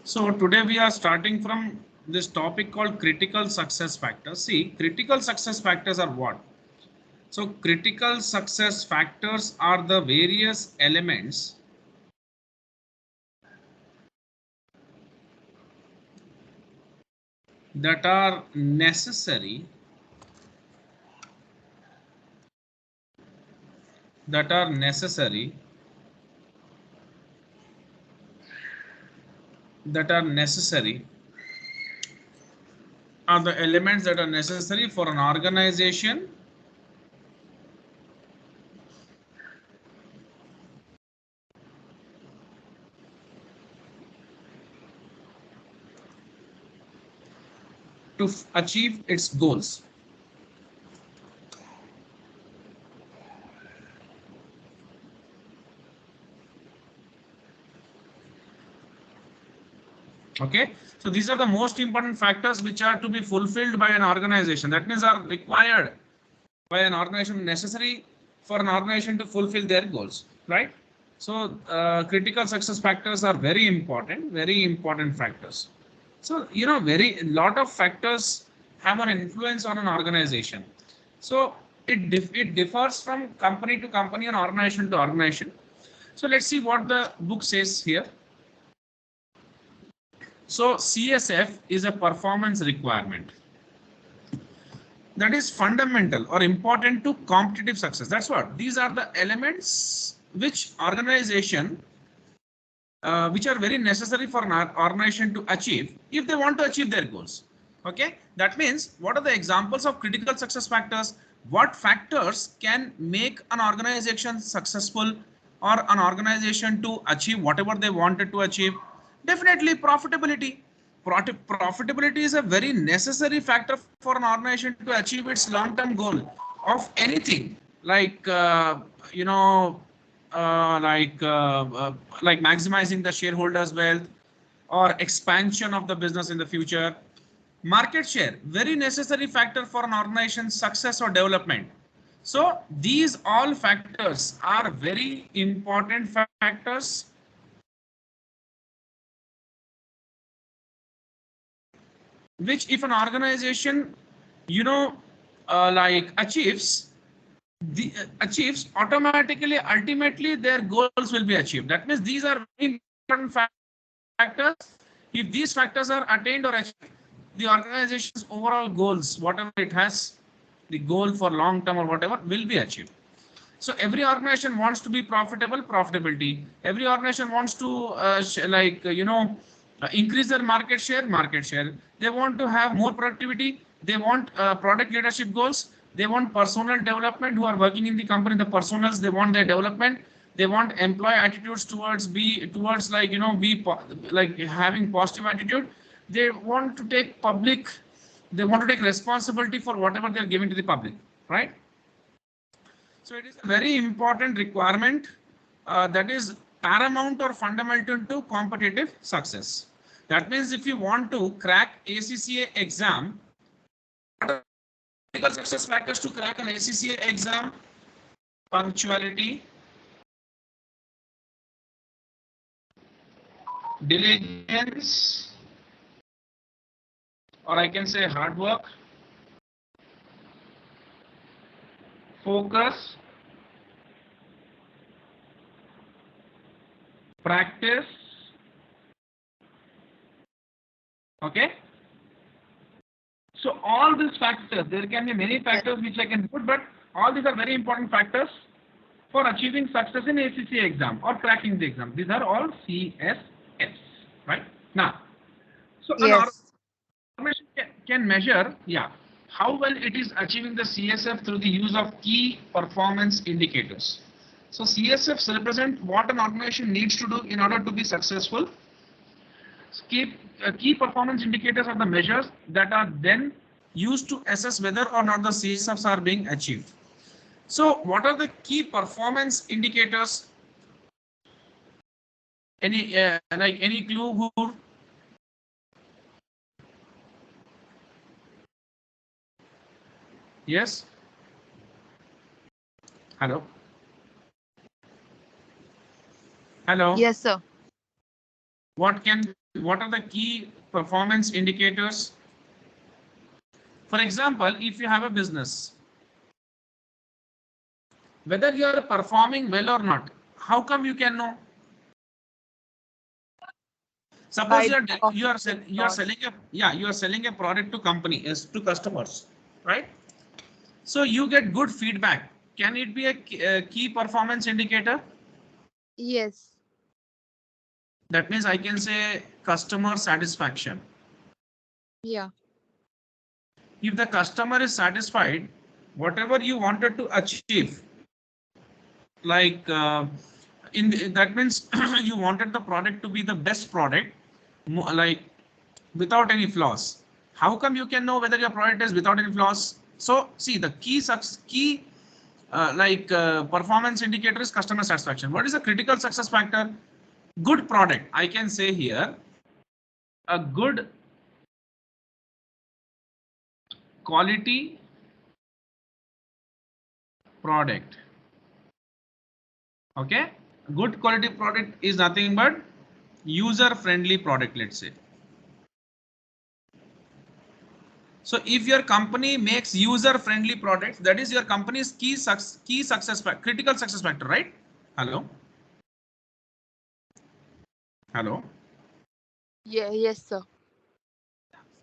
So today we are starting from this topic called critical success factors. See, critical success factors are what? So critical success factors are the various elements that are necessary that are necessary that are necessary are the elements that are necessary for an organization to achieve its goals. Okay, so these are the most important factors which are to be fulfilled by an organization. That means are required by an organization, necessary for an organization to fulfill their goals, right? So critical success factors are very important factors. So very lot of factors have an influence on an organization. So it differs from company to company and organization to organization. So let's see what the book says here. So CSF is a performance requirement that is fundamental or important to competitive success. That's what these are the elements which organization which are very necessary for an organization to achieve if they want to achieve their goals. Okay, that means what are the examples of critical success factors? What factors can make an organization successful or an organization to achieve whatever they wanted to achieve? Definitely profitability. Profitability is a very necessary factor for an organization to achieve its long-term goal of anything like you know like maximizing the shareholders' wealth or expansion of the business in the future. Market share, very necessary factor for an organization's success or development. So these all factors are very important factors which if an organization like achieves automatically, ultimately their goals will be achieved. That means these are very important factors. If these factors are attained or achieved, the organization's overall goals, whatever it has, the goal for long term or whatever, will be achieved. So every organization wants to be profitable, profitability. Every organization wants to increase their market share. They want to have more productivity. They want product leadership goals. They want personal development who are working in the company. The personals, they want their development. They want employee attitudes towards like having positive attitude. They want to take public. They want to take responsibility for whatever they are giving to the public, right? So it is a very important requirement that is paramount or fundamental to competitive success. That means if you want to crack ACCA exam, what are critical success factors to crack an ACCA exam? Punctuality, diligence, or I can say hard work, focus, practice. Okay. So all these factors, there can be many factors which I can put, but all these are very important factors for achieving success in ACCA exam or cracking the exam. These are all CSS, right? Now, so an Yes. organization can measure, yeah, how well it is achieving the CSF through the use of key performance indicators. So CSFs represent what an organization needs to do in order to be successful. Key performance indicators are the measures that are then used to assess whether or not the CSFs are being achieved. So what are the key performance indicators? Any clue who? Yes. Hello. Hello. Yes, sir. What can what are the key performance indicators? For example, if you have a business, whether you are performing well or not, how come you can know? Suppose By you are profit. selling a product to company is to customers, right? So you get good feedback. Can it be a key performance indicator? Yes. That means I can say customer satisfaction. Yeah. If the customer is satisfied, whatever you wanted to achieve, like that means you wanted the product to be the best product, like without any flaws. How come you can know whether your product is without any flaws? So see, the key performance indicator is customer satisfaction. What is the critical success factor? Good product. I can say here a good quality product. Okay, good quality product is nothing but user friendly product, let's say. So if your company makes user friendly products, that is your company's critical success factor, right? Hello. Hello. Yeah. Yes, sir.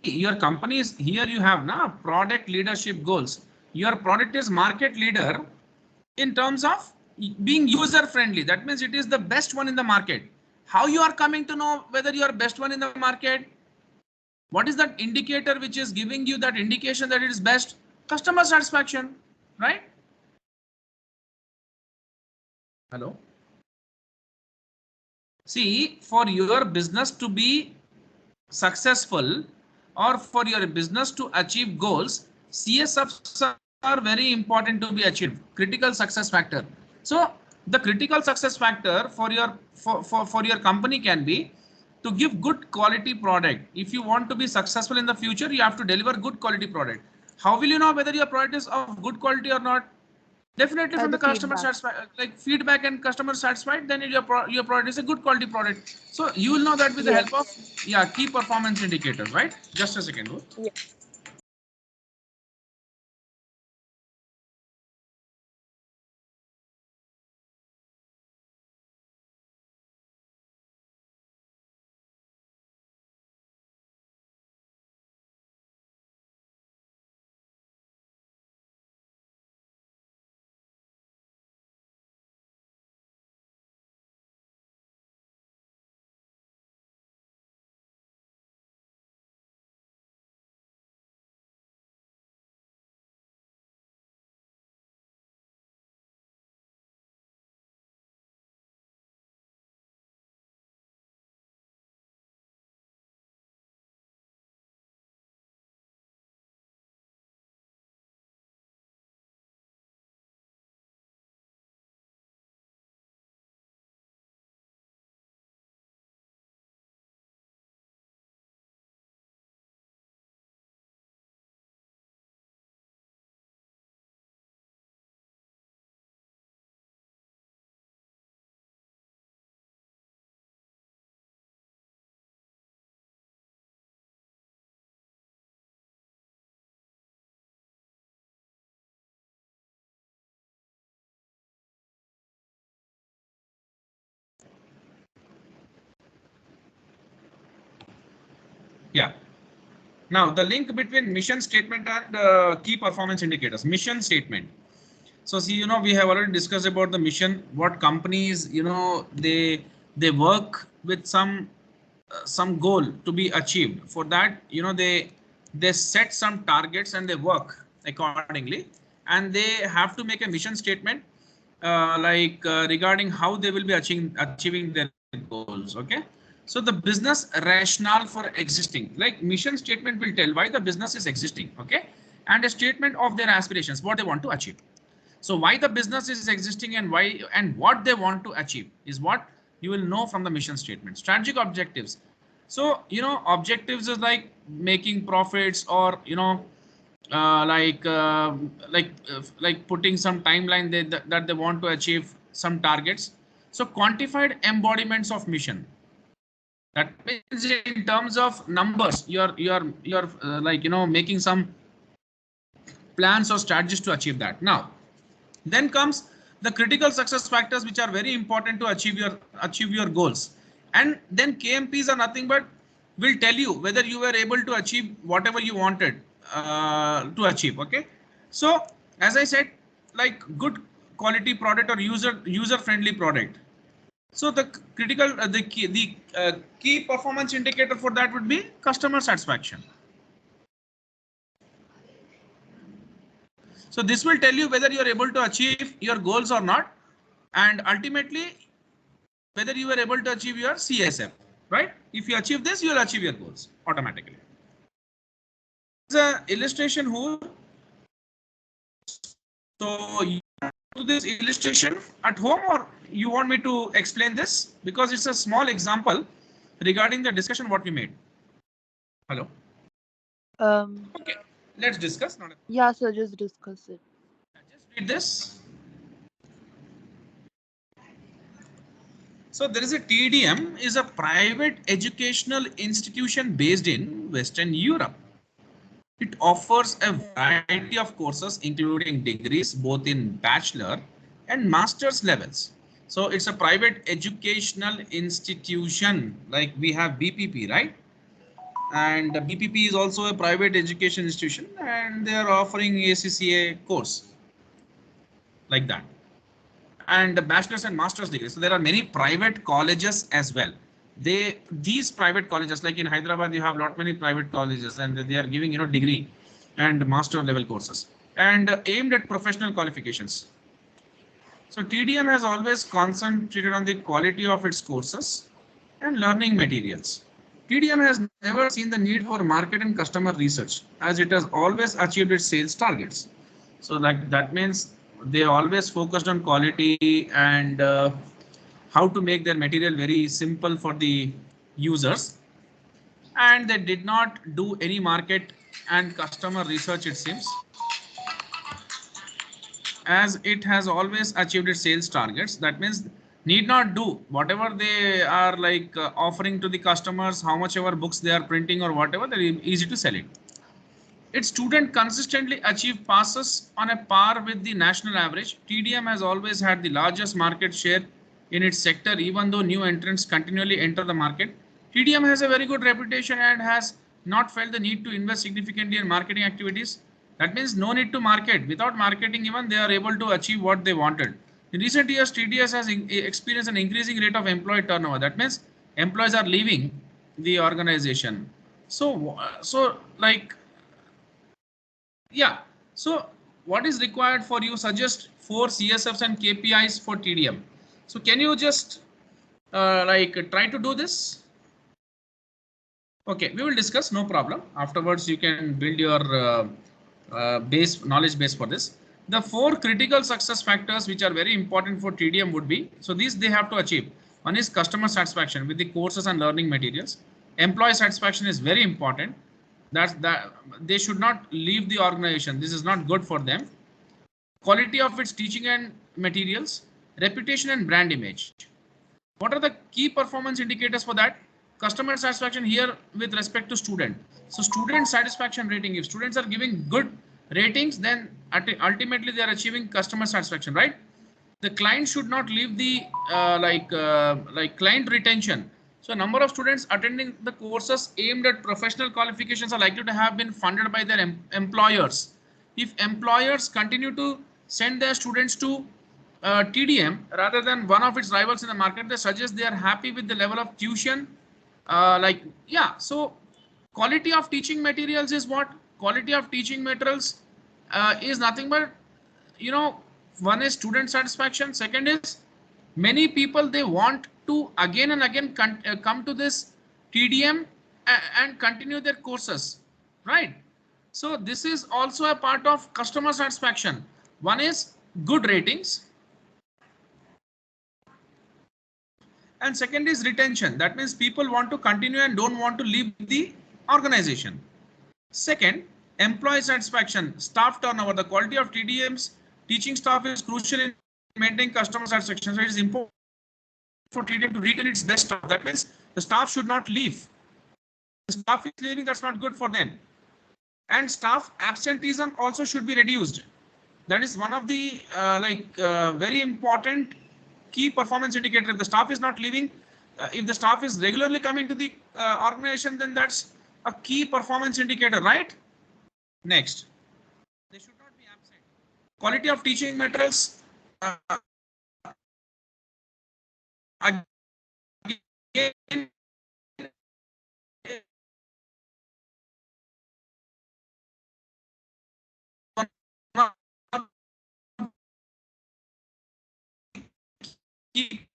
Your company is here, you have now product leadership goals. Your product is market leader in terms of being user friendly. That means it is the best one in the market. How you are coming to know whether you are best one in the market? What is that indicator which is giving you that indication that it is best? Customer satisfaction, right? Hello. See, for your business to be successful or for your business to achieve goals, CSFs are very important to be achieved. Critical success factor. So the critical success factor for your company can be to give good quality product. If you want to be successful in the future, you have to deliver good quality product. How will you know whether your product is of good quality or not? Definitely By from the the customer feedback. satisfied, like feedback and customer satisfied, then your product is a good quality product. So you will know that with the Yes. help of key performance indicators, right? Just a second. Yeah. Yeah. Now the link between mission statement and key performance indicators. Mission statement. So see, we have already discussed about the mission. What companies, they work with some goal to be achieved. For that, they set some targets and they work accordingly, and they have to make a mission statement regarding how they will be achieving their goals. Okay, so the business rationale for existing, like mission statement will tell why the business is existing. Okay, and a statement of their aspirations, what they want to achieve. So why the business is existing and why and what they want to achieve is what you will know from the mission statement. Strategic objectives. So objectives is like making profits, or uh, like uh, like putting some timeline that they want to achieve some targets. So quantified embodiments of mission. That means in terms of numbers, you're like, making some plans or strategies to achieve that. Now, then comes the critical success factors which are very important to achieve your goals. And then KMPs are nothing but will tell you whether you were able to achieve whatever you wanted to achieve. Okay, so as I said, like good quality product or user friendly product. So the critical key performance indicator for that would be customer satisfaction. So this will tell you whether you are able to achieve your goals or not, and ultimately whether you are able to achieve your CSF, right? If you achieve this, you will achieve your goals automatically. The illustration who, so you do this illustration at home, or you want me to explain this, because it's a small example regarding the discussion what we made. Hello. Okay, let's discuss. Yeah, sir, just discuss it. Just read this. So there is a TDM is a private educational institution based in Western Europe. It offers a variety of courses including degrees both in bachelor and master's levels. So it's a private educational institution, like we have BPP, right? And BPP is also a private education institution, and they are offering ACCA course like that. And the bachelor's and master's degrees. So there are many private colleges as well. These private colleges, like in Hyderabad, you have lot many private colleges, and they are giving degree and master level courses, and aimed at professional qualifications. So TDM has always concentrated on the quality of its courses and learning materials. TDM has never seen the need for market and customer research, as it has always achieved its sales targets. So like that means they always focused on quality and how to make their material very simple for the users, and they did not do any market and customer research, it seems, as it has always achieved its sales targets. That means need not do whatever they are like offering to the customers, how much ever books they are printing or whatever, they're easy to sell it. Its students consistently achieve passes on a par with the national average. TDM has always had the largest market share in its sector, even though new entrants continually enter the market. TDM has a very good reputation and has not felt the need to invest significantly in marketing activities. That means no need to market. Without marketing, even they are able to achieve what they wanted. In recent years, TDS has experienced an increasing rate of employee turnover. That means employees are leaving the organization. So like, yeah. So what is required for you? Suggest 4 CSFs and KPIs for TDM. So can you just like try to do this? Okay, we will discuss, no problem. Afterwards, you can build your knowledge base for this. The 4 critical success factors which are very important for TDM would be, so these they have to achieve. One is customer satisfaction with the courses and learning materials. Employee satisfaction is very important. That they should not leave the organization. This is not good for them. Quality of its teaching and materials, reputation and brand image. What are the key performance indicators for that? Customer satisfaction here with respect to student. So student satisfaction rating, if students are giving good ratings, then ultimately they are achieving customer satisfaction, right? The client should not leave the like client retention. So number of students attending the courses aimed at professional qualifications are likely to have been funded by their employers. If employers continue to send their students to TDM rather than one of its rivals in the market, they suggest they are happy with the level of tuition. So quality of teaching materials is what? Quality of teaching materials is nothing but, one is student satisfaction. Second is many people, they want to again and again come to this TDM and continue their courses, right? So this is also a part of customer satisfaction. One is good ratings, and second is retention. That means people want to continue and don't want to leave the organization. Second, employee satisfaction, staff turnover. The quality of TDM's teaching staff is crucial in maintaining customer satisfaction. So it is important for TDM to retain its best staff. That means The staff should not leave. The staff is leaving, that's not good for them. And staff absenteeism also should be reduced. That is one of the very important key performance indicator. If the staff is not leaving, if the staff is regularly coming to the organization, then that's a key performance indicator, right? Next, they should not be absent. Quality of teaching materials. Again, key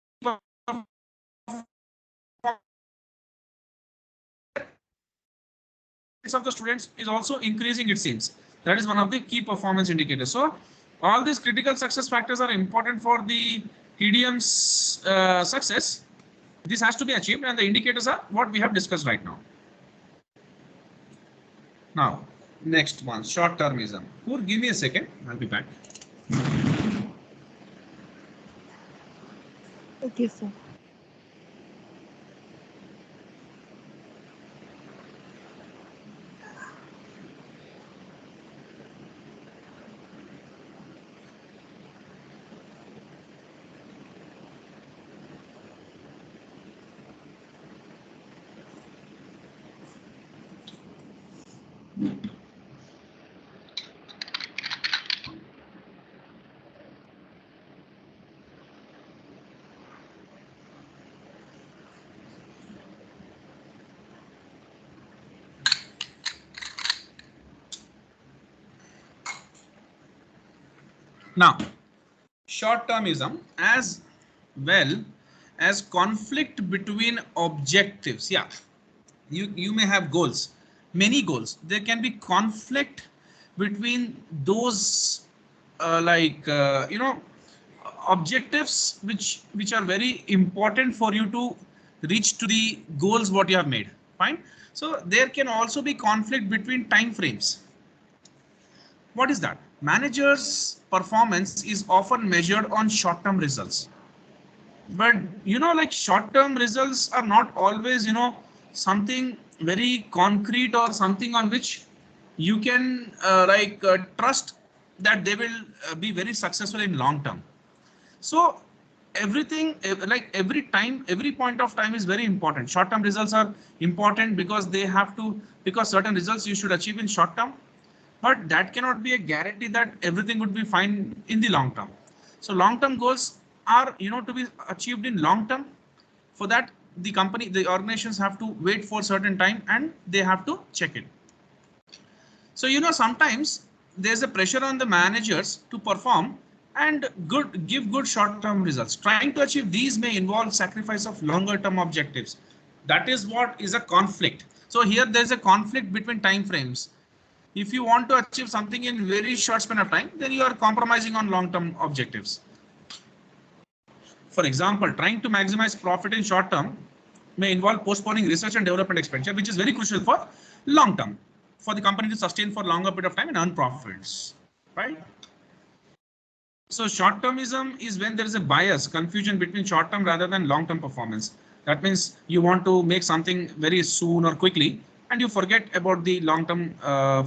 of the students is also increasing, it seems. That is one of the key performance indicators. So all these critical success factors are important for the TDM's success. This has to be achieved, and the indicators are what we have discussed right now. Now, next one, short-termism. Give me a second, I'll be back. Okay, sir. Now, short-termism as well as conflict between objectives. Yeah, you may have goals, many goals. There can be conflict between those objectives which are very important for you to reach to the goals what you have made. Fine. So there can also be conflict between time frames. What is that? Managers' performance is often measured on short-term results. But like short-term results are not always, something very concrete or something on which you can trust that they will be very successful in long term. So everything, like every point of time is very important. Short-term results are important because because certain results you should achieve in short term. But that cannot be a guarantee that everything would be fine in the long term. So long-term goals are, to be achieved in long term. For that, the organizations have to wait for certain time and they have to check it. So, sometimes there's a pressure on the managers to perform and give good short-term results. Trying to achieve these may involve sacrifice of longer-term objectives. That is what is a conflict. So here there's a conflict between time frames. If you want to achieve something in very short span of time, then you are compromising on long-term objectives. For example, trying to maximize profit in short term may involve postponing research and development expenditure, which is very crucial for long term, for the company to sustain for longer period of time and earn profits, right? So short-termism is when there is a bias, confusion between short-term rather than long-term performance. That means you want to make something very soon or quickly, and you forget about the long-term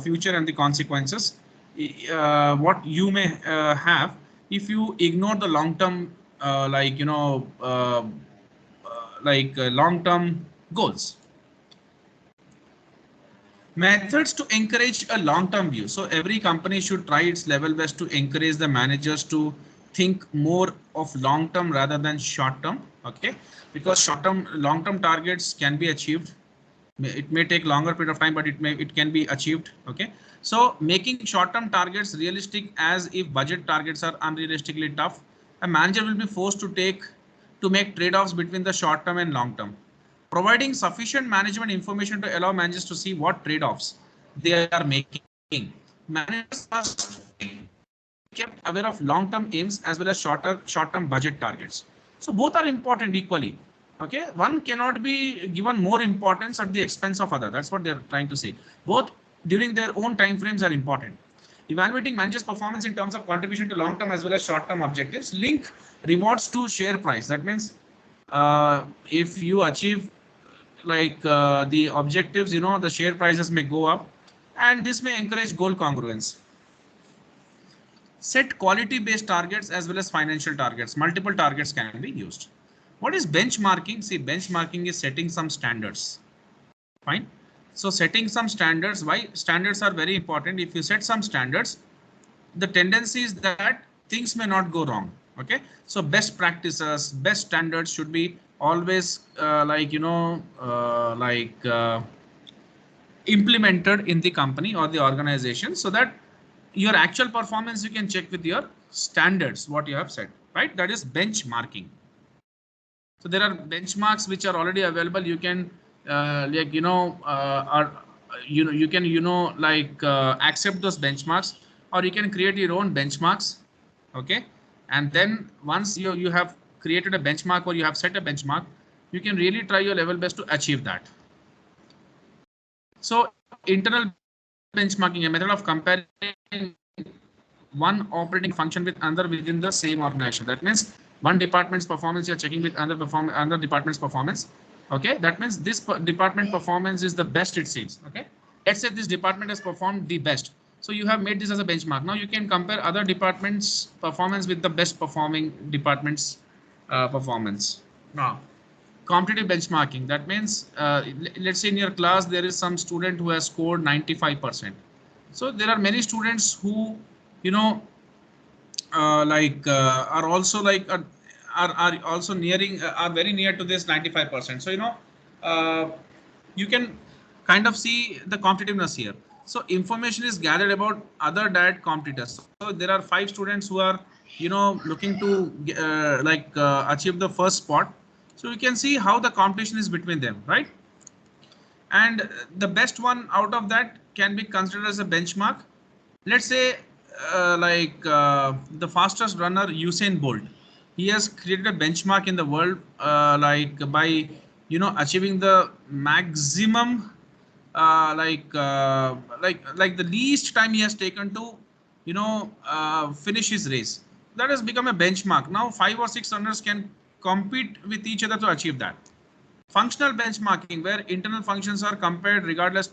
future and the consequences. What you may have if you ignore the long-term, long-term goals. Methods to encourage a long-term view. So every company should try its level best to encourage the managers to think more of long-term rather than short-term. Okay, because short-term, long-term targets can be achieved. It may take longer period of time, but it can be achieved. Okay, so making short-term targets realistic, as if budget targets are unrealistically tough, a manager will be forced to make trade-offs between the short-term and long-term. Providing sufficient management information to allow managers to see what trade-offs they are making. Managers must be kept aware of long-term aims as well as short-term budget targets. So both are important equally. Okay, one cannot be given more importance at the expense of other. That's what they're trying to say. Both during their own time frames are important. Evaluating managers' performance in terms of contribution to long-term as well as short-term objectives. Link rewards to share price. That means if you achieve like the objectives, the share prices may go up, and this may encourage goal congruence. Set quality based targets as well as financial targets. Multiple targets can be used. What is benchmarking? See, benchmarking is setting some standards. Fine. So setting some standards, why standards are very important. If you set some standards, the tendency is that things may not go wrong. Okay. So best practices, best standards should be always implemented in the company or the organization, so that your actual performance you can check with your standards, what you have set, right? That is benchmarking. So there are benchmarks which are already available. You can accept those benchmarks, or you can create your own benchmarks. Okay. And then once you have created a benchmark or you have set a benchmark, you can really try your level best to achieve that. So internal benchmarking, a method of comparing one operating function with another within the same organization. That means one department's performance you're checking with another department's performance. Okay, that means this department performance is the best, it seems. Okay, let's say this department has performed the best. So you have made this as a benchmark. Now you can compare other departments' performance with the best performing department's performance. Now, competitive benchmarking, that means let's say in your class there is some student who has scored 95%. So there are many students who are also are also nearing are very near to this 95%. So you can kind of see the competitiveness here. So information is gathered about other direct competitors. So there are 5 students who are looking to achieve the first spot. So you can see how the competition is between them, right? And the best one out of that can be considered as a benchmark. Let's say the fastest runner Usain Bolt, he has created a benchmark in the world by achieving the maximum the least time he has taken to finish his race. That has become a benchmark. Now 5 or 6 runners can compete with each other to achieve that. Functional benchmarking, where internal functions are compared regardless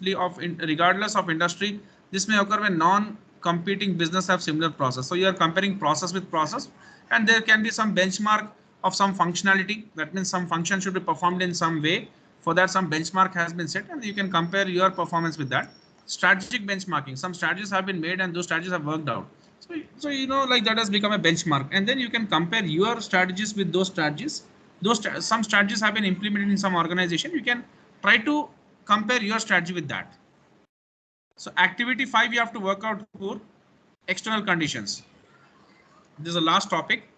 of industry. This may occur when non-competing business have similar process. So you are comparing process with process, and there can be some benchmark of some functionality. That means some function should be performed in some way. For that, some benchmark has been set, and you can compare your performance with that. Strategic benchmarking, some strategies have been made and those strategies have worked out. So that has become a benchmark, and then you can compare your strategies with those strategies. Some strategies have been implemented in some organization. You can try to compare your strategy with that. So activity 5, you have to work out for external conditions. This is the last topic.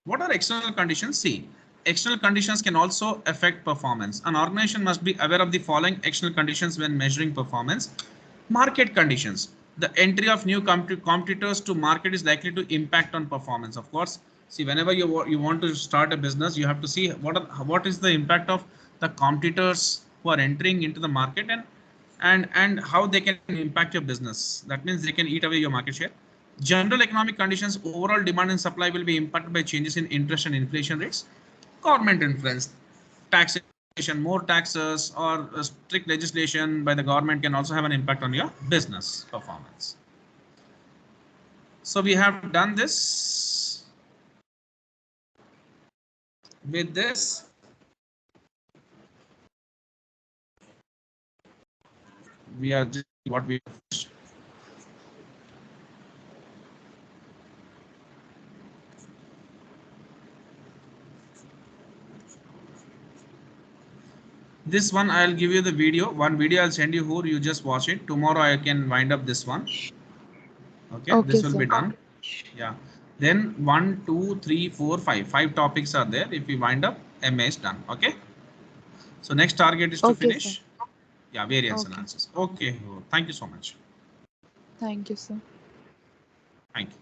What are external conditions? See, external conditions can also affect performance. An organization must be aware of the following external conditions when measuring performance. Market conditions. The entry of new competitors to market is likely to impact on performance. Of course, see, whenever you want to start a business, you have to see what is the impact of the competitors who are entering into the market, and how they can impact your business. That means they can eat away your market share. General economic conditions, overall demand and supply will be impacted by changes in interest and inflation rates. Government influence, taxation, more taxes or strict legislation by the government can also have an impact on your business performance. So we have done this. With this, we are just what we finished. This one I'll give you the video. One video I'll send you here. You just watch it. Tomorrow I can wind up this one. Okay, this will be done. Yeah. Then 1, 2, 3, 4, 5. 5 topics are there. If we wind up, MA is done. Okay. So next target is to finish. Sir. Yeah, variance analysis. Okay. Thank you so much. Thank you, sir. Thank you.